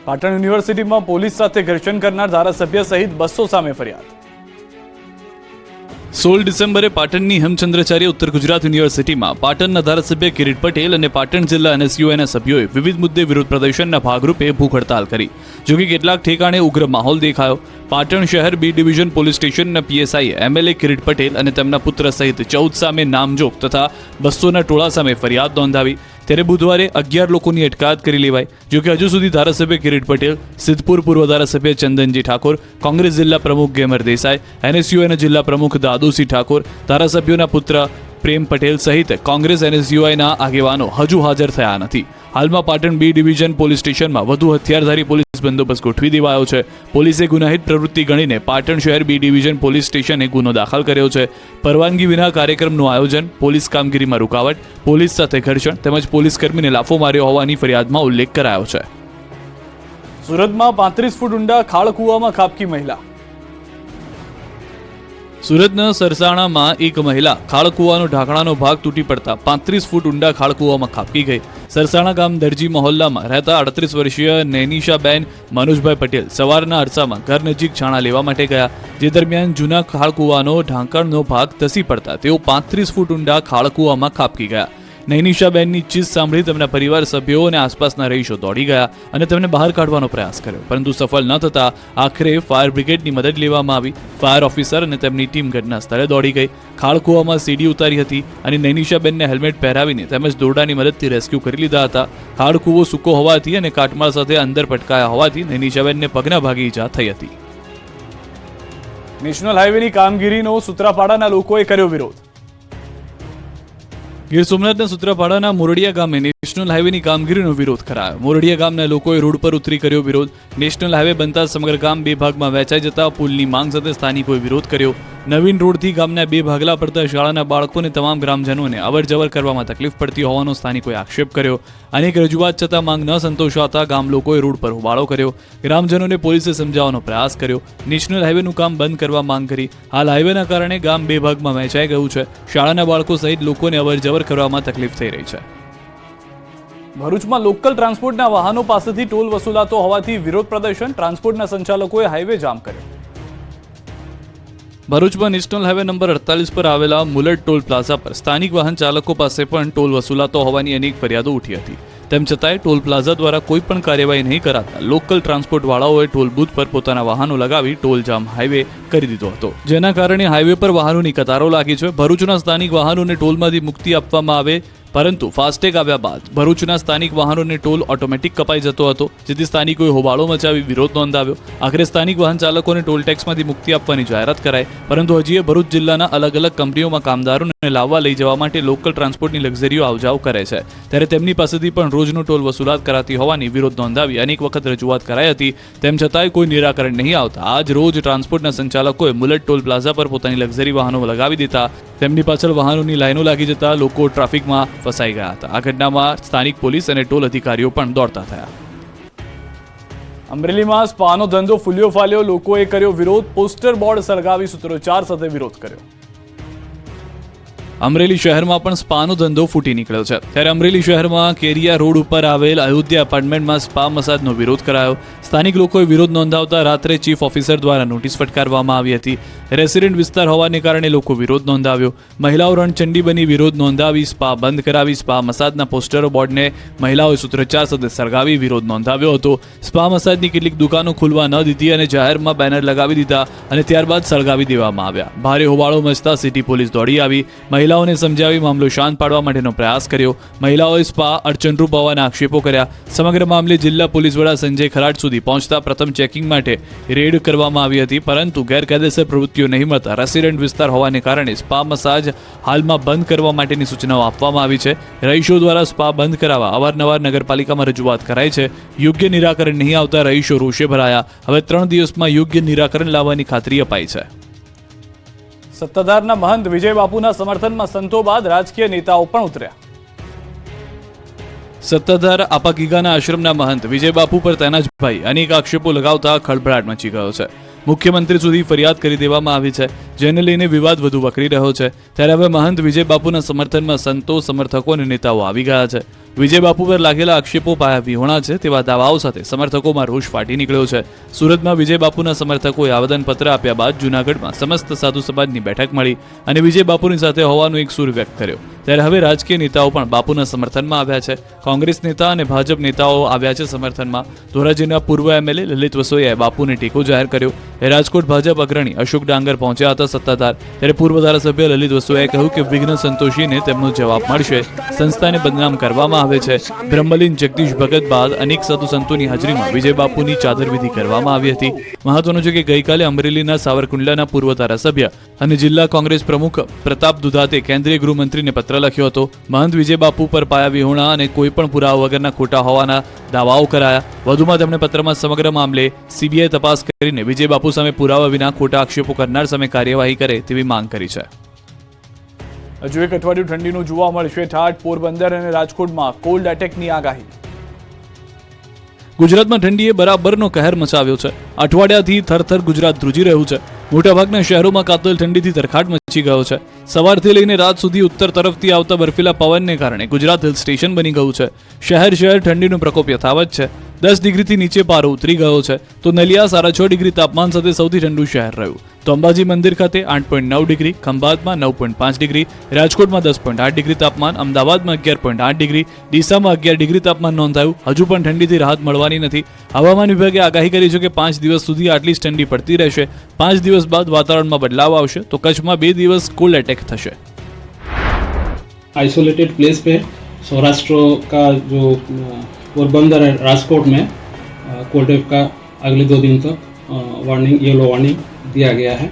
પાટણ યુનિવર્સિટીમાં પોલીસ સાથે ઘર્ષણ કરનાર ધારાસભ્ય સહિત 200 સામે ફરિયાદ। 16 ડિસેમ્બરે પાટણની હેમચંદ્રાચાર્ય ઉત્તર ગુજરાત યુનિવર્સિટીમાં પાટણના ધારાસભ્ય કિરીટ પટેલ અને પાટણ જિલ્લા NSUIના સભ્યોએ વિવિધ મુદ્દે વિરોધ પ્રદર્શનના ભાગરૂપે ભૂખ હડતાલ કરી। જોકે કેટલાક ઠેકાણે ઉગ્ર માહોલ દેખાયો। પાટણ શહેર B ડિવિઝન પોલીસ સ્ટેશનના PSI MLA કિરીટ પટેલ અને તેમના પુત્ર સહિત 14 સામે નામજોગ તથા 200ના ટોળા સામે ફરિયાદ નોંધાવી। ત્યારે બુધવારે 11 લોકોની અટકાયત કરી લેવાઈ। જોકે હજુ સુધી ધારાસભ્ય કિરીટ પટેલ, સિદ્ધપુર પૂર્વ ધારાસભ્ય ચંદનજી ઠાકોર, કોંગ્રેસ જિલ્લા પ્રમુખ ગેમર દેસાઈ, NSUIના જિલ્લા પ્રમુખ દાદુસિંહ ઠાકોર, ધારાસભ્યોના પુત્ર પ્રેમ પટેલ સહિત કોંગ્રેસ NSUIના આગેવાનો હજુ હાજર થયા નથી। હાલમાં પાટણ B ડિવિઝન પોલીસ સ્ટેશનમાં વધુ હથિયારધારી પોલીસ બંદોબસ્ત ગોઠવી દેવાયો છે। પોલીસે ગુનાહિત પ્રવૃત્તિ ગણીને પાટણ શહેર B ડિવિઝન પોલીસ સ્ટેશને ગુનો દાખલ કર્યો છે। પરવાનગી વિના કાર્યક્રમનું આયોજન, પોલીસ કામગીરીમાં રૂકાવટ, પોલીસ સાથે ઘર્ષણ તેમજ પોલીસ કર્મીને લાફો માર્યો હોવાની ફરિયાદમાં ઉલ્લેખ કરાયો છે। સુરતમાં 35 ફૂટ ઊંડા ખાળકૂવામાં ખાબકી મહિલા। સુરતના સરસાણામાં એક મહિલા ખાળકૂવાનો ઢાંકણાનો ભાગ તૂટી પડતા 35 ફૂટ ઊંડા ખાળકૂવામાં ખાબકી ગઈ। સરસાણા ગામ દરજી મહોલ્લામાં રહેતા 38 વર્ષીય નૈનિશાબેન મનોજભાઈ પટેલ સવારના અરસામાં ઘર નજીક છાણા લેવા માટે ગયા, જે દરમિયાન જૂના ખાળકૂવાનો ઢાંકણનો ભાગ ધસી પડતા તેઓ 35 ફૂટ ઊંડા ખાળકૂવામાં ખાબકી ગયા। નૈનિશાબેનની ચીસ સાંભળી તેમના પરિવાર સભ્યો અને આસપાસના રહીશો દોડી ગયા અને તેમને બહાર કાઢવાનો પ્રયાસ કર્યો, પરંતુ સફળ ન થતા આખરે ફાયર બ્રિગેડની મદદ લેવામાં આવી। ફાયર ઓફિસર અને તેમની ટીમ ઘટના સ્થળે દોડી ગઈ। ખાળકૂવામાં સીડી ઉતારી હતી અને નૈનિશાબેનને હેલ્મેટ પહેરાવીને તેમજ દોરડાની મદદથી રેસ્ક્યુ કરી લીધા હતા। ખાળકૂવો સૂકો હોવાથી અને કાટમાળ સાથે અંદર પટકાયા હોવાથી નૈનિશાબેનને પગના ભાગે ઈજા થઈ હતી। નેશનલ હાઈવેની કામગીરીનો સૂત્રાપાડાના લોકોએ કર્યો વિરોધ। ગીર સોમનાથના સૂત્રાપાડાના મોરડિયા ગામે નેશનલ હાઈવેની કામગીરીનો વિરોધ કરાયો। મોરડિયા ગામના લોકોએ રોડ પર ઉતરી કર્યો વિરોધ। નેશનલ હાઈવે બનતા સમગ્ર ગામ બે ભાગમાં વહેંચાઈ જતા પુલની માંગ સાથે સ્થાનિકોએ વિરોધ કર્યો। નવીન રોડથી ગામના બે ભાગલા પડતા શાળાના બાળકોને તમામ ગ્રામજનોને અવરજવર કરવામાં તકલીફ પડતી હોવાનો સ્થાનિકોએ આક્ષેપ કર્યો। અનેક રજૂઆત છતાં માંગ ન સંતોષાતા ગામ લોકોએ રોડ પર હોબાળો કર્યો। ગ્રામજનોને પોલીસે સમજાવવાનો પ્રયાસ કર્યો। નેશનલ હાઈવેનું કામ બંધ કરવા માંગ કરી। હાલ હાઈવેના કારણે ગામ બે ભાગમાં વહેંચાઈ ગયું છે। શાળાના બાળકો સહિત લોકોને અવરજવર કરવામાં તકલીફ થઈ રહી છે। ભરૂચમાં લોકલ ટ્રાન્સપોર્ટના વાહનો પાસેથી ટોલ વસૂલાતો હોવાથી વિરોધ પ્રદર્શન। ટ્રાન્સપોર્ટના સંચાલકોએ હાઈવે જામ કર્યો। ભરૂચમાં નેશનલ હાઈવે નંબર 48 પર આવેલા મુલટ ટોલ પ્લાઝા પર સ્થાનિક વાહન ચાલકો પાસે પણ ટોલ વસૂલાતો હોવાની અનેક ફરિયાદો ઉઠી હતી। તેમ છતાંય ટોલ પ્લાઝા દ્વારા કોઈ પણ કાર્યવાહી નહીં કરાતા લોકલ ટ્રાન્સપોર્ટ વાળાઓએ ટોલ બૂથ પર પોતાના વાહનો લગાવી ટોલ જામ હાઈવે કરી દીધો હતો, જેના કારણે હાઈવે પર વાહનોની કતારો લાગી છે। ભરૂચના સ્થાનિક વાહનોને ટોલમાંથી મુક્તિ આપવામાં આવે, પરંતુ ફાસ્ટેગ આવ્યા બાદ ભરૂચના સ્થાનિક વાહનોને ટોલ ઓટોમેટિક કપાઈ જતો હતો, જેથી સ્થાનિકોએ હોબાળો મચાવી વિરોધ નોંધાવ્યો। આખરે સ્થાનિક વાહન ચાલકોને ટોલ ટેક્સમાંથી મુક્તિ આપવાની જાહેરાત કરાઈ, પરંતુ હજી ભરૂચ જિલ્લાના અલગ અલગ કંપનીઓમાં કામદારોને લાવવા લઈ જવા માટે લોકલ ટ્રાન્સપોર્ટની લક્ઝરીઓ આવજાવ કરે છે, ત્યારે તેમની પાસેથી પણ રોજનો ટોલ વસૂલાત કરાતી હોવાની વિરોધ નોંધાવી અનેક વખત રજૂઆત કરાઈ હતી। તેમ છતાંય કોઈ નિરાકરણ નહીં આવતા આજ રોજ ટ્રાન્સપોર્ટના સંચાલકોએ મુલટ ટોલ પ્લાઝા પર પોતાની લક્ઝરી વાહનો લગાવી દીધા। તેમની પાછળ વાહનોની લાઈનો લાગી જતા લોકો ટ્રાફિકમાં ફસાઈ ગયા હતા। આ ઘટનામાં સ્થાનિક પોલીસ અને ટોલ અધિકારીઓ પણ દોડતા થયા। અમરેલીમાં સ્પાનો ધંધો ફૂલ્યો ફાલ્યો, લોકોએ કર્યો વિરોધ। પોસ્ટર બોર્ડ સળગાવી સૂત્રોચ્ચાર સાથે વિરોધ કર્યો। અમરેલી શહેરમાં પણ સ્પાનો ધંધો ફૂટી નીકળ્યો છે, ત્યારે અમરેલી શહેરમાં કેરિયા રોડ ઉપર આવેલ અયોધ્યા એપાર્ટમેન્ટમાં સ્પા મસાજનો વિરોધ કરાયો। સ્થાનિક લોકોએ વિરોધ નોંધાવતા રાત્રે ચીફ ઓફિસર દ્વારા નોટિસ ફટકારવામાં આવી હતી। રેસિડેન્ટ વિસ્તાર હોવાને કારણે લોકો વિરોધ નોંધાવ્યો। મહિલાઓ રણચંડી બની વિરોધ નોંધાવી સ્પા બંધ કરાવી સ્પા મસાજના પોસ્ટરો બોર્ડને મહિલાઓએ સૂત્રોચ્ચાર સાથે સળગાવી વિરોધ નોંધાવ્યો હતો। સ્પા મસાજની કેટલીક દુકાનો ખુલવા ન દીધી અને જાહેરમાં બેનર લગાવી દીધા અને ત્યારબાદ સળગાવી દેવામાં આવ્યા। ભારે હોબાળો મચતા સિટી પોલીસ દોડી આવી, મહિલાઓને સમજાવી મામલો શાંત પાડવા માટેનો પ્રયાસ કર્યો। મહિલાઓએ સ્પા અડચણરૂપ હોવાના આક્ષેપો કર્યા। સમગ્ર મામલે જિલ્લા પોલીસ વડા સંજય ખરાટ સુધી પહોંચતા પ્રથમ ચેકિંગ માટે રેડ કરવામાં આવી હતી, પરંતુ ગેરકાયદેસર પ્રવૃત્તિઓ નહીં મળતા રેસિડેન્ટ વિસ્તાર હોવાને કારણે સ્પા મસાજ હાલમાં બંધ કરવા માટેની સૂચનાઓ આપવામાં આવી છે। રહીશો દ્વારા સ્પા બંધ કરાવવા અવારનવાર નગરપાલિકામાં રજૂઆત કરાઈ છે। યોગ્ય નિરાકરણ નહીં આવતા રહીશો રોષે ભરાયા। હવે 3 દિવસમાં યોગ્ય નિરાકરણ લાવવાની ખાતરી અપાઈ છે। સત્તાધારના મહંત વિજય બાપુના સમર્થનમાં સંતો બાદ રાજકીય નેતાઓ પણ ઉતર્યા। સત્તાધાર આપાગીગાના આશ્રમના મહંત વિજય બાપુ પર તેના જ ભાઈ અનેક આક્ષેપો લગાવતા ખળભળાટ મચી ગયો છે। મુખ્યમંત્રી સુધી ફરિયાદ કરી દેવામાં આવી છે, જેને લઈને વિવાદ વધુ વકરી રહ્યો છે। ત્યારે હવે મહંત વિજય બાપુના સમર્થનમાં સંતો, સમર્થકો અને નેતાઓ આવી ગયા છે। વિજય બાપુ પર લાગેલા આક્ષેપો પાયા વિહોણા છે તેવા દાવાઓ સાથે સમર્થકોમાં રોષ ફાટી નીકળ્યો છે. સુરતમાં વિજય બાપુના સમર્થકોએ આવેદનપત્ર આપ્યા બાદ જૂનાગઢમાં સમસ્ત સાધુ સમાજની બેઠક મળી અને વિજય બાપુની સાથે હોવાનો એક સૂર વ્યક્ત કર્યો. ત્યારે હવે રાજકીય નેતાઓ પણ બાપુના સમર્થનમાં આવ્યા છે. કોંગ્રેસ નેતા અને ભાજપ નેતાઓ આવ્યા છે સમર્થનમાં. ધોરાજીના પૂર્વ એમએલએ લલિત વસોયાએ બાપુને ટેકો જાહેર કર્યો. રાજકોટ ભાજપ અગ્રણી અશોક ડાંગર પહોંચ્યા હતા સત્તાધાર. ત્યારે પૂર્વ ધારાસભ્ય લલિત વસોયાએ કહ્યું કે વિઘ્ન સંતોષીને તેમનો જવાબ મળશે. સંસ્થાને બદનામ કરવામાં આવે છે. બ્રહ્મલીન જગદીશ ભગત બાદ અનેક સાધુ સંતોની હાજરીમાં વિજય બાપુની ચાદરવિધિ કરવામાં આવી હતી. મહત્વનું છે કે ગઈકાલે અમરેલીના સાવરકુંડલાના પૂર્વ ધારાસભ્ય અને જિલ્લા કોંગ્રેસ પ્રમુખ પ્રતાપ દુધાતે કેન્દ્રીય ગૃહમંત્રીને પત્ર લખ્યો હતો. મહંત વિજય બાપુ પર પાયા વિહોણા અને કોઈ પણ પુરાવા વગરના ખોટા હોવાના દાવાઓ કરાયા. વધુમાં તેમણે પત્રમાં સમગ્ર મામલે સીબીઆઈ તપાસ કરીને વિજય બાપુ સામે પુરાવા વિના ખોટા આક્ષેપો કરનાર સામે કાર્યવાહી કરે તેવી માંગ કરી છે. હજુ એક અઠવાડિયું ઠંડીનું જોવા મળશે ઠાઠ. પોરબંદર અને રાજકોટમાં કોલ્ડ એટેકની આગાહી. ગુજરાતમાં ઠંડીએ બરાબરનો કહેર મચાવ્યો છે. અઠવાડિયાથી થરથર ગુજરાત ધ્રુજી રહ્યું છે. મોટાભાગના શહેરોમાં કાતલ ઠંડીથી તરખાટ મચી ગયો છે. સવારથી લઈને રાત સુધી ઉત્તર તરફથી આવતા બર્ફીલા પવનને કારણે ગુજરાત હિલ સ્ટેશન બની ગયું છે. શહેર ઠંડીનો પ્રકોપ યથાવત છે. 10 ડિગ્રીથી નીચે પારો ઉતરી ગયો છે. તો નલિયા 6.5 ડિગ્રી તાપમાન સાથે સૌથી ઠંડુ શહેર રહ્યું. તો અંબાજી મંદિર ખાતે 8.9 ડિગ્રી, ખંભાતમાં 9.5 ડિગ્રી, રાજકોટમાં 10.8 ડિગ્રી તાપમાન, અમદાવાદમાં 11.8 ડિગ્રી, ડીસામાં 11 ડિગ્રી તાપમાન નોંધાયું. હજુ પણ ઠંડીથી રાહત મળવાની નથી. હવામાન વિભાગે આગાહી કરી છે કે 5 દિવસ સુધી આટલી જ ઠંડી પડતી રહેશે. 5 દિવસ બાદ વાતાવરણમાં બદલાવ આવશે તો કચ્છમાં 2 દિવસ कोल्ड अटैक થશે. आइसोलेटेड प्लेस पे सौराष्ट्र का जो पोरबंदर है राजकोट में कोल्ड वेव का अगले 2 दिन तक वार्निंग येलो वार्निंग दिया गया है.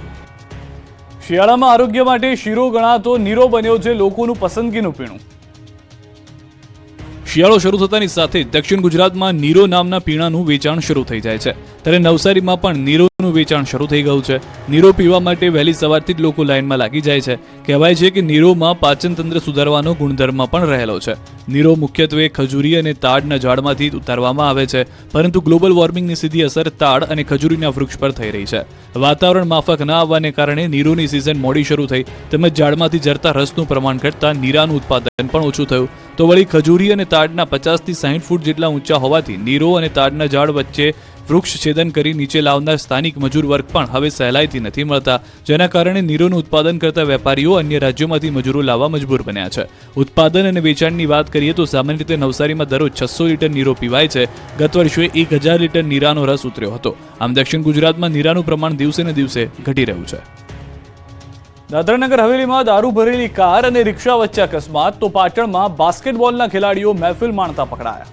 શિયાળામાં આરોગ્ય માટે શીરો ગણાતો નીરો બન્યો છે લોકોનું પસંદગીનું પીણું. શિયાળો શરૂ થતાની સાથે દક્ષિણ ગુજરાતમાં નીરો નામના પીણાનું વેચાણ શરૂ થઈ જાય છે. ત્યારે નવસારીમાં પણ નીરોનું વેચાણ શરૂ થઈ ગયું છે. નીરો પીવા માટે વહેલી સવારથી જ લોકો લાઇનમાં લાગી જાય છે. કહેવાય છે કે નીરોમાં પાચન તંત્ર સુધારવાનો ગુણધર્મ પણ રહેલો છે. નીરો મુખ્યત્વે ખજૂરી અને તાડના ઝાડમાંથી ઉતારવામાં આવે છે. પરંતુ ગ્લોબલ વોર્મિંગની સીધી અસર તાડ અને ખજૂરીના વૃક્ષ પર થઈ રહી છે. વાતાવરણ માફક ન આવવાને કારણે નીરોની સિઝન મોડી શરૂ થઈ તેમજ ઝાડમાંથી ઝરતા રસનું પ્રમાણ ઘટતા નીરાનું ઉત્પાદન પણ ઓછું થયું. તો વળી ખજૂરી અને તાડના 50 થી 60 ફૂટ જેટલા ઊંચા હોવાથી નીરો અને તાડના ઝાડ વચ્ચે વૃક્ષ છેદન કરી નીચે લાવનાર સ્થાનિક મજૂર વર્ગ પણ હવે સહેલાઈથી નથી મળતા. જેના કારણે નીરોનું ઉત્પાદન કરતા વેપારીઓ અન્ય રાજ્યોમાંથી મજૂરો લાવવા મજબૂર બન્યા છે. ઉત્પાદન અને વેચાણની વાત કરીએ તો સામાન્ય રીતે નવસારીમાં દરરોજ 600 લીટર નીરો પીવાય છે. ગત વર્ષે 1000 લીટર નીરાનો રસ ઉતર્યો હતો. આમ દક્ષિણ ગુજરાતમાં નીરાનું પ્રમાણ દિવસે ને દિવસે ઘટી રહ્યું છે. દાદરાનગર હવેલીમાં દારૂ ભરેલી કાર અને રિક્ષા વચ્ચે અકસ્માત. તો પાટણમાં બાસ્કેટબોલના ખેલાડીઓ મહેફિલ માણતા પકડાયા.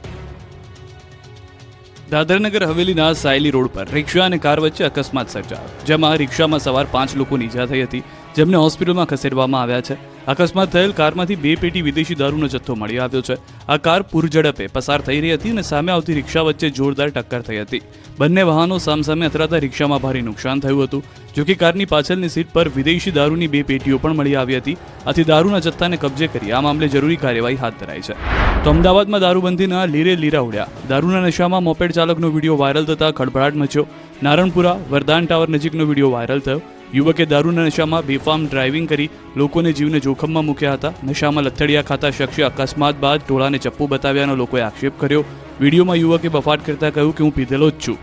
દાદરાનગર હવેલીના સાયલી રોડ પર રિક્ષા અને કાર વચ્ચે અકસ્માત સર્જાયો. જેમાં રિક્ષામાં સવાર 5 લોકોની ઈજા થઈ હતી, જેમને હોસ્પિટલમાં ખસેડવામાં આવ્યા છે. અકસ્માત થયેલ કારમાંથી 2 પેટી વિદેશી દારૂનો જથ્થો મળી આવ્યો છે. આ કાર પૂર ઝડપે પસાર થઈ રહી હતી અને સામે આવતી રિક્ષા વચ્ચે જોરદાર ટક્કર થઈ હતી. બંને વાહનો સામસામે અથડાતા રિક્ષામાં ભારે નુકસાન થયું હતું. જોકે કારની પાછળની સીટ પર વિદેશી દારૂની 2 પેટીઓ પણ મળી આવી હતી. આથી દારૂના જથ્થાને કબજે કરી આ મામલે જરૂરી કાર્યવાહી હાથ ધરાઈ છે. તો અમદાવાદમાં દારૂબંધીના લીરે લીરા ઉડ્યા. દારૂના નશામાં મોપેડ ચાલકનો વિડીયો વાયરલ થતા ખળભળાટ મચ્યો. નારણપુરા વરદાન ટાવર નજીકનો વિડીયો વાયરલ થયો. યુવકે દારૂના નશામાં બેફામ ડ્રાઇવિંગ કરી લોકોને જીવને જોખમમાં મૂક્યા હતા. નશામાં લથડિયા ખાતા શખ્સે અકસ્માત બાદ ટોળાને ચપ્પુ બતાવ્યાનો લોકોએ આક્ષેપ કર્યો. વિડીયોમાં યુવકે બફાટ કરતા કહ્યું કે હું પીધેલો જ છું.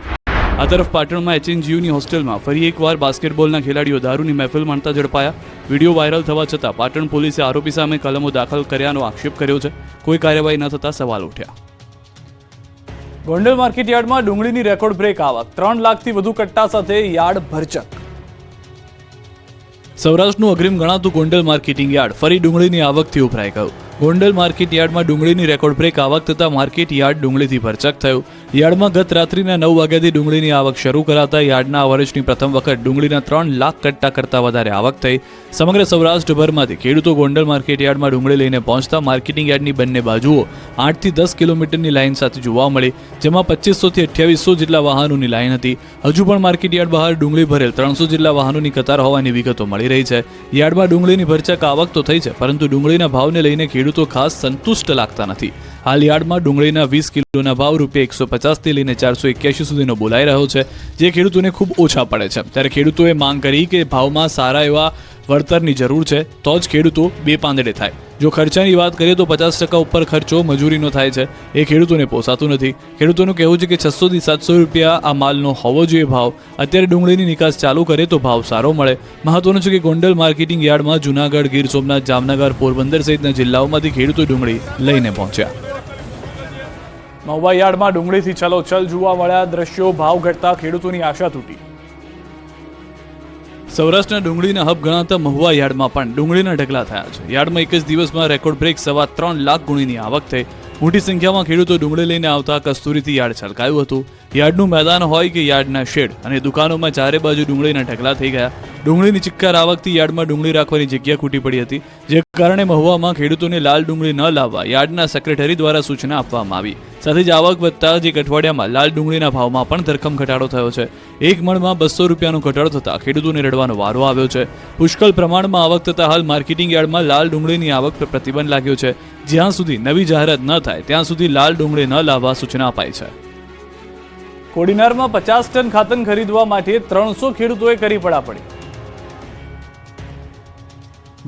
આ તરફ પાટણમાં HNGUની હોસ્ટેલમાં ફરી એકવાર બાસ્કેટબોલના ખેલાડીઓ દારૂની મહેફિલ માણતા ઝડપાયા. વિડીયો વાયરલ થવા છતાં પાટણ પોલીસે આરોપી સામે કલમો દાખલ કર્યાનો આક્ષેપ કર્યો છે. કોઈ કાર્યવાહી ન થતા સવાલ ઉઠ્યા. ગોંડલ માર્કેટ યાર્ડમાં ડુંગળીની રેકોર્ડ બ્રેક આવક. 3 લાખથી વધુ કટ્ટા સાથે યાર્ડ ભરચક. સૌરાષ્ટ્રનું અગ્રીમ ગણાતું ગોંડલ માર્કેટિંગ યાર્ડ ફરી ડુંગળીની આવકથી ઉભરાઈ ગયું. ગોંડલ માર્કેટ યાર્ડમાં ડુંગળીની રેકોર્ડ બ્રેક આવક થતાં માર્કેટ યાર્ડ ડુંગળીથી ભરચક થયું. યાર્ડમાં ગત રાત્રિના 9 વાગ્યાથી ડુંગળીની આવક શરૂ કરાતા યાર્ડના આ વર્ષની પ્રથમ વખત ડુંગળીના 3 લાખ કટ્ટા કરતાં વધારે આવક થઈ. સમગ્ર સૌરાષ્ટ્રભરમાંથી ખેડૂતો ગોંડલ માર્કેટ યાર્ડમાં ડુંગળી લઈને પહોંચતા માર્કેટિંગ યાર્ડની બંને બાજુઓ 8 થી 10 કિલોમીટરની લાઇન સાથે જોવા મળી, જેમાં 2500 થી 2800 જેટલા વાહનોની લાઇન હતી. હજુ પણ માર્કેટ યાર્ડ બહાર ડુંગળી ભરેલ 300 જેટલા વાહનોની કતાર હોવાની વિગતો મળી રહી છે. યાર્ડમાં ડુંગળીની ભરચક આવક તો થઈ છે, પરંતુ ડુંગળીના ભાવને લઈને ખેડૂતો ખાસ સંતુષ્ટ લાગતા નથી. હાલ યાર્ડમાં ડુંગળીના 20 કિલોના ભાવ ₹150 થી લઈને 481 સુધીનો બોલાઈ રહ્યો છે, જે ખેડૂતોને ખૂબ ઓછા પડે છે. ત્યારે ખેડૂતોએ માંગ કરી કે ભાવમાં સારા એવા વળતરની જરૂર છે તો જ ખેડૂતો બે પાંદડે થાય. જો ખર્ચાની વાત કરીએ તો 50% ઉપર ખર્ચો મજૂરીનો થાય છે, એ ખેડૂતોને પોસાતું નથી. ખેડૂતોનું કહેવું છે કે 600 થી 700 રૂપિયા આ માલનો હોવો જોઈએ ભાવ. અત્યારે ડુંગળીની નિકાસ ચાલુ કરે તો ભાવ સારો મળે. મહત્વનું છે કે ગોંડલ માર્કેટિંગ યાર્ડમાં જૂનાગઢ, ગીર સોમનાથ, જામનગર, પોરબંદર સહિતના જિલ્લાઓમાંથી ખેડૂતો ડુંગળી લઈને પહોંચ્યા. મહુવા યાર્ડમાં ડુંગળીથી ચલોચલ જોવા મળ્યા દ્રશ્યો. ભાવ ઘટતા ખેડૂતોની આશા તૂટી. સૌરાષ્ટ્રના ડુંગળીના હબ ગણાતા મહુવા યાર્ડમાં પણ ડુંગળીના ઢગલા થયા છે. યાર્ડમાં એક જ દિવસમાં રેકોર્ડ બ્રેક 3.25 લાખ ગુણીની આવક થઈ. મોટી સંખ્યામાં ખેડૂતો ડુંગળી લઈને આવતા કસ્તુરીથી યાર્ડ છલકાયું હતું. યાર્ડનું મેદાન હોય કે યાર્ડના શેડ અને દુકાનોમાં ચારે બાજુ ડુંગળીના ઢગલા થઈ ગયા. ડુંગળીની ચિક્કાર આવકથી યાર્ડમાં ડુંગળી રાખવાની જગ્યા ખૂટી પડી હતી, જે કારણે મહુવામાં ખેડૂતોને લાલ ડુંગળી ન લાવવા યાર્ડના સેક્રેટરી દ્વારા સૂચના આપવામાં આવી. સાથે જ આવક વધતા જ એક અઠવાડિયામાં લાલ ડુંગળીના ભાવમાં પણ ધરખમ ઘટાડો થયો છે. એક મણમાં 200 રૂપિયાનો ઘટાડો થતાં ખેડૂતોને રડવાનો વારો આવ્યો છે. પુષ્કળ પ્રમાણમાં આવક થતાં હાલ માર્કેટિંગ યાર્ડમાં લાલ ડુંગળીની આવક પર પ્રતિબંધ લાગ્યો છે. જ્યાં સુધી નવી જાહેરાત ન થાય ત્યાં સુધી લાલ ડુંગળી ન લાવવા સૂચના અપાઈ છે. કોડીનારમાં 50 ટન ખાતર ખરીદવા માટે 300 ખેડૂતોએ કરી પડાપડી.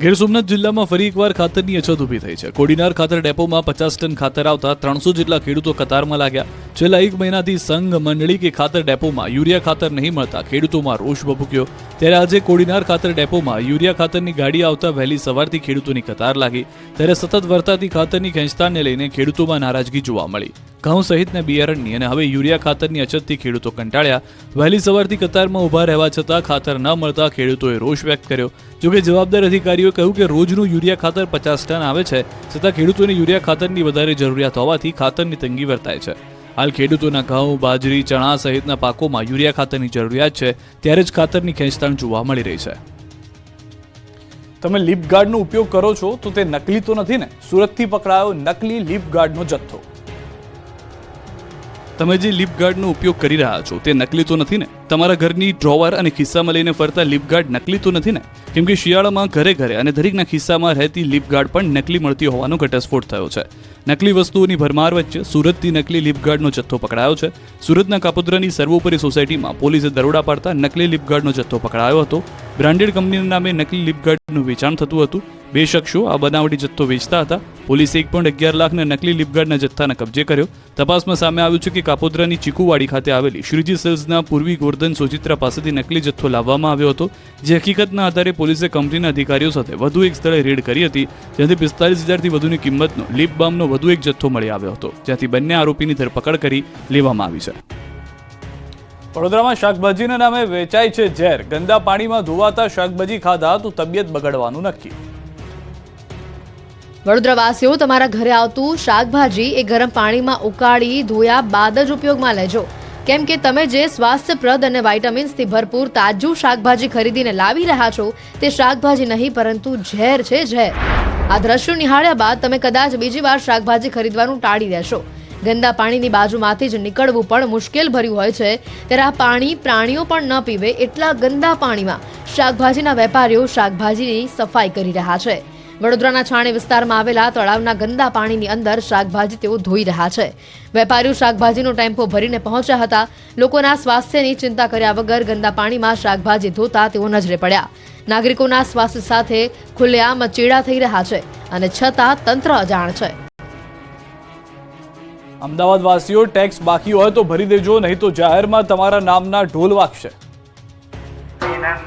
ગીર સોમનાથ જિલ્લામાં ફરી એકવાર ખાતરની અછત ઊભી થઈ છે. કોડીનાર ખાતર ડેપોમાં 50 ટન ખાતર આવતા 300 જેટલા ખેડૂતો કતારમાં લાગ્યા. છેલ્લા એક મહિનાથી સંઘ, મંડળી કે ખાતર ડેપોમાં યુરિયા ખાતર નહીં મળતા ખેડૂતોમાં રોષ ભભૂક્યો. ત્યારે આજે કોડીનાર ખાતર ડેપોમાં યુરિયા ખાતરની ગાડી આવતા વહેલી સવારથી ખેડૂતોની કતાર લાગી. ત્યારે સતત વર્તાતી ખાતરની ખેંચતાણને લઈને ખેડૂતોમાં નારાજગી જોવા મળી. ઘઉં સહિતના બિયારણની અને હવે યુરિયા ખાતરની અછતથી ખેડૂતો કંટાળ્યા. વહેલી સવારથી કતારમાં ઊભા રહેવા છતાં ખાતર ન મળતા ખેડૂતોએ રોષ વ્યક્ત કર્યો. જોકે જવાબદાર અધિકારીઓએ કહ્યું કે રોજનું યુરિયા ખાતર 50 ટન આવે છે, છતાં ખેડૂતોને યુરિયા ખાતરની વધારે જરૂરિયાત હોવાથી ખાતરની તંગી વર્તાય છે. હાલ ખેડૂતોના ઘઉં, બાજરી, ચણા સહિતના પાકોમાં યુરિયા ખાતરની જરૂરિયાત છે, ત્યારે જ ખાતરની ખેંચતાણ જોવા મળી રહી છે. તમે લીપ ગાર્ડનો ઉપયોગ કરો છો તો તે નકલી તો નથી ને? સુરતથી પકડાયો નકલી લીપ ગાર્ડનો જથ્થો. તમે જે લીપ ગાર્ડનો ઉપયોગ કરી રહ્યા છો તે નકલી તો નથી ને? તમારા ઘરની ડ્રોવર અને ખિસ્સામાં લઈને ફરતા લીપ ગાર્ડ નકલી તો નથી ને? કેમ કે શિયાળામાં ઘરે ઘરે અને દરેકના ખિસ્સામાં રહેતી લીપ ગાર્ડ પણ નકલી મળતી હોવાનો ઘટસ્ફોટ થયો છે. નકલી વસ્તુઓની ભરમાર વચ્ચે સુરતથી નકલી લીપ ગાર્ડનો જથ્થો પકડાયો છે. સુરતના કાપોદ્રાની સર્વોપરી સોસાયટીમાં પોલીસે દરોડા પાડતા નકલી લીપ ગાર્ડનો જથ્થો પકડાયો હતો. બ્રાન્ડેડ કંપનીના નામે નકલી લીપ ગાર્ડનું વેચાણ થતું હતું. 2 શખ્સો આ બનાવટી જથ્થો વેચતા હતા. પોલીસે 1.11 લાખના નકલી લીપગાર્ડના જથ્થાને કબજે કર્યો. તપાસમાં સામે આવ્યું છે કે કાપોદ્રાની ચીકુવાડી ખાતે આવેલી શ્રીજી સેલ્સના પૂર્વી ગોર્ધન સોચિત્રા પાસેથી નકલી જથ્થો લાવવામાં આવ્યો હતો. જે હકીકતના આધારે પોલીસે કંપનીના અધિકારીઓ સાથે વધુ એક સ્થળે રેડ કરી હતી, જ્યાંથી 45,000થી વધુની કિંમતનો લીપ બામનો વધુ એક જથ્થો મળી આવ્યો હતો, જ્યાંથી બંને આરોપીની ધરપકડ કરી લેવામાં આવી છે. વડોદરામાં શાકભાજીના નામે વેચાય છે ઝેર. ગંદા પાણીમાં ધોવાતા શાકભાજી ખાધા તો તબિયત બગડવાનું નક્કી. વડોદરાવાસીઓ, તમારા ઘરે આવતું શાકભાજી એ ગરમ પાણીમાં ઉકાળી ધોયા બાદ જ ઉપયોગમાં લેજો, કેમ કે તમે જે સ્વાસ્થ્યપ્રદ અને વાઇટામિન્સથી ભરપૂર તાજું શાકભાજી ખરીદીને લાવી રહ્યા છો તે શાકભાજી નહીં પરંતુ ઝેર છે, ઝેર. આ દ્રશ્યો નિહાળ્યા બાદ તમે કદાચ બીજી વાર શાકભાજી ખરીદવાનું ટાળી દેશો. ગંદા પાણીની બાજુમાંથી જ નીકળવું પણ મુશ્કેલ ભર્યું હોય છે, ત્યારે આ પાણી પ્રાણીઓ પણ ન પીવે એટલા ગંદા પાણીમાં શાકભાજીના વેપારીઓ શાકભાજીની સફાઈ કરી રહ્યા છે. વડોદરાના છાણી વિસ્તારમાં આવેલા તળાવના ગંદા પાણીની અંદર શાકભાજી તેઓ ધોઈ રહ્યા છે. વેપારીઓ શાકભાજીનો ટેમ્પો ભરીને પહોંચ્યા હતા. લોકોના સ્વાસ્થ્યની ચિંતા કર્યા વગર ગંદા પાણીમાં શાકભાજી ધોતા તેઓ નજરે પડ્યા. નાગરિકોના સ્વાસ્થ્ય સાથે ખુલ્લેઆમ ચેડા થઈ રહ્યા છે અને છતાં તંત્ર અજાણ છે. અમદાવાદ વાસીઓ, ટેક્સ બાકી હોય તો ભરી દેજો, નહીં તો જાહેરમાં તમારા નામના ઢોલ વાગશે.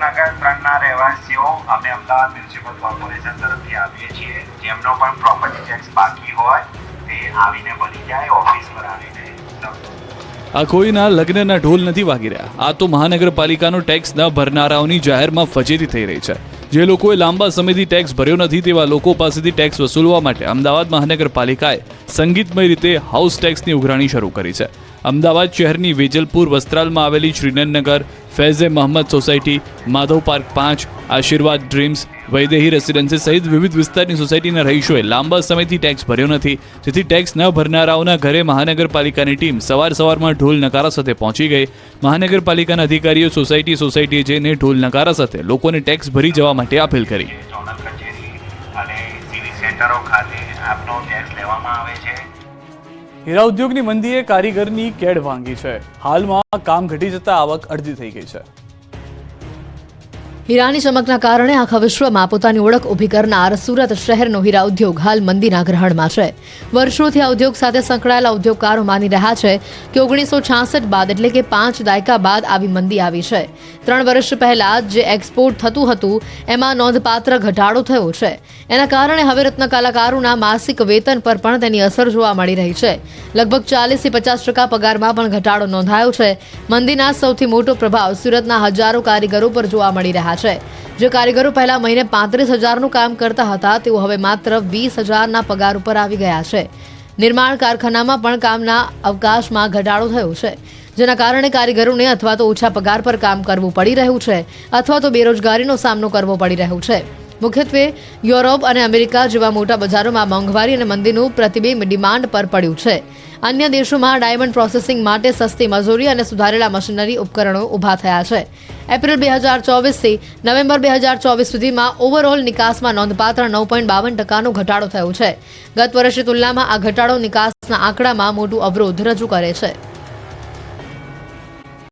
નગર 3ના રહેવાસીઓ અમે અમદાવાદ મ્યુનિસિપલ કોર્પોરેશન તરફથી આવીએ છીએ. જેમનો પણ પ્રોપર્ટી ટેક્સ બાકી હોય તે આવીને ભરી જાય, ઓફિસ પર આવીને. આ કોઈના લગ્નના ઢોલ નથી વાગી રહ્યા. આ તો મહાનગરપાલિકાનો ટેક્સ ન ભરનારાઓની જાહેરમાં ફજેતી થઈ રહી છે. જે લોકોએ લાંબા સમયથી ટેક્સ ભર્યો નથી તેવા લોકો પાસેથી ટેક્સ વસૂલવા માટે અમદાવાદ મહાનગરપાલિકાએ સંગીતમય રીતે હાઉસ ટેક્સની ઉઘરાણી શરૂ કરી છે. અમદાવાદ શહેરની વેજલપુર વસ્ત્રાલમાં આવેલી શ્રીનગર, ફૈઝે મહમ્મદ સોસાયટી, માધવ પાર્ક 5, આશીર્વાદ ડ્રીમ્સ, વૈદેહી રેસિડેન્સી સહિત વિવિધ વિસ્તારની સોસાયટીના રહીશોએ લાંબા સમયથી ટેક્સ ભર્યો નથી, જેથી ટેક્સ ન ભરનારાઓના ઘરે મહાનગરપાલિકાની ટીમ સવારમાં ઢોલ નગારા સાથે પહોંચી ગઈ. મહાનગરપાલિકાના અધિકારીઓ સોસાયટીએ જઈને ઢોલ નગારા સાથે લોકોને ટેક્સ ભરી જવા માટે અપીલ કરી. ઝોનલ કચેરી અને સિવિલ સેન્ટરો ખાતે આપનો ટેક્સ લેવામાં આવે છે. હીરા ઉદ્યોગની મંદીએ કારીગરની કેડ ભાંગી છે. હાલમાં કામ ઘટી જતા આવક અડધી થઈ ગઈ છે. હીરાની ચમકના કારણે આખા વિશ્વમાં પોતાની ઓળખ ઊભી કરનાર સુરત શહેરનો હીરા ઉદ્યોગ હાલ મંદીના ગ્રહણમાં છે. વર્ષોથી આ ઉદ્યોગ સાથે સંકળાયેલા ઉદ્યોગકારો માની રહ્યા છે કે 1966 બાદ એટલે કે 5 દાયકા બાદ આવી મંદી આવી છે. 3 વર્ષ પહેલા જે એક્સપોર્ટ થતું હતું એમાં નોંધપાત્ર ઘટાડો થયો છે. એના કારણે હવે રત્ન કલાકારોના માસિક વેતન પર પણ તેની અસર જોવા મળી રહી છે. લગભગ 40 થી 50% પગારમાં પણ ઘટાડો નોંધાયો છે. મંદીના સૌથી મોટો પ્રભાવ સુરતના હજારો કારીગરો પર જોવા મળી રહ્યા છે. જે કારીગરો પહેલા મહિને 35,000નું કામ કરતા હતા તેઓ હવે માત્ર 20,000ના પગાર ઉપર આવી ગયા છે. નિર્માણ કારખાનામાં પણ કામના અવકાશમાં ઘટાડો થયો છે, જેના કારણે કારીગરોને અથવા તો ઓછા પગાર પર કામ કરવું પડી રહ્યું છે અથવા તો બેરોજગારીનો સામનો કરવો પડી રહ્યો છે. મુખ્યત્વે યુરોપ અને અમેરિકા જેવા મોટા બજારોમાં મોંઘવારી અને મંદીનું પ્રતિબિંબ ડિમાન્ડ પર પડ્યું છે. અન્ય દેશોમાં ડાયમંડ પ્રોસેસિંગ માટે સસ્તી મજૂરી અને સુધારેલા મશીનરી ઉપકરણો ઊભા થયા છે. એપ્રિલ 2024થી નવેમ્બર 2024 સુધીમાં ઓવરઓલ નિકાસમાં નોંધપાત્ર 9.52%નો ઘટાડો થયો છે. ગત વર્ષની તુલનામાં આ ઘટાડો નિકાસના આંકડામાં મોટું અવરોધ રજૂ કરે છે.